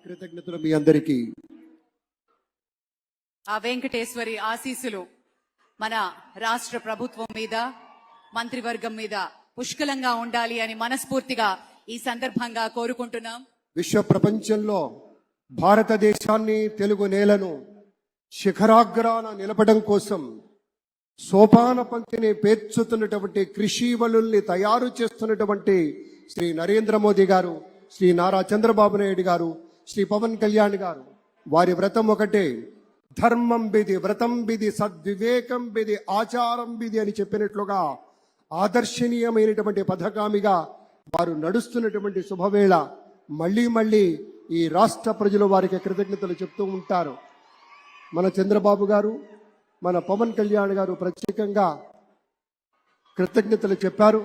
కృతజ్ఞతలు మీ అందరికీ. ఆ వెంకటేశ్వరి ఆశీస్సులు మన రాష్ట్ర ప్రభుత్వం మీద, మంత్రివర్గం మీద పుష్కలంగా ఉండాలి అని మనస్ఫూర్తిగా ఈ సందర్భంగా కోరుకుంటున్నాం. విశ్వ ప్రపంచంలో భారతదేశాన్ని, తెలుగు నేలను శిఖరాగ్రాన నిలపడం కోసం సోపాన పంక్తిని పేర్చుతున్నటువంటి కృషివలుల్ని తయారు చేస్తున్నటువంటి శ్రీ నరేంద్ర మోదీ గారు, శ్రీ నారా చంద్రబాబు నాయుడు గారు, శ్రీ పవన్ కళ్యాణ్ గారు, వారి వ్రతం ఒకటే, ధర్మం బిది, వ్రతం బిది, సద్వివేకం బిది, ఆచారం బిది అని చెప్పినట్లుగా ఆదర్శనీయమైనటువంటి పథకామిగా వారు నడుస్తున్నటువంటి శుభవేళ మళ్ళీ ఈ రాష్ట్ర ప్రజలు వారికి కృతజ్ఞతలు చెప్తూ ఉంటారు. మన చంద్రబాబు గారు, మన పవన్ కళ్యాణ్ గారు ప్రత్యేకంగా కృతజ్ఞతలు చెప్పారు.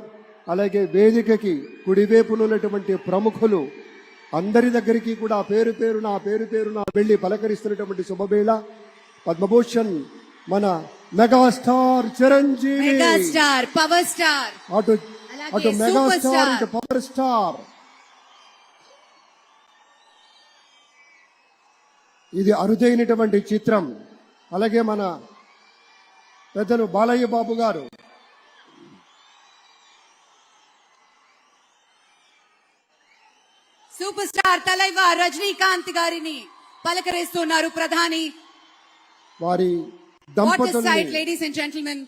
అలాగే వేదికకి కుడివైపునున్నటువంటి ప్రముఖులు అందరి దగ్గరికి కూడా పేరు పేరున వెళ్లి పలకరిస్తున్నటువంటి శుభవేళ. పద్మభూషణ్ మన megastar Chiranjeevi, megastar power star, అటు మెగాస్టార్ ఇటు పవర్ స్టార్. ఇది అరుదైనటువంటి చిత్రం. అలాగే మన పెద్దలు బాలయ్య బాబు గారు, సూపర్ స్టార్ తలైవా రజనీకాంత్ గారిని పలకరిస్తున్నారు ప్రధాని. వారి దంపతులు, లేడీస్ అండ్ జెంటిల్మెన్,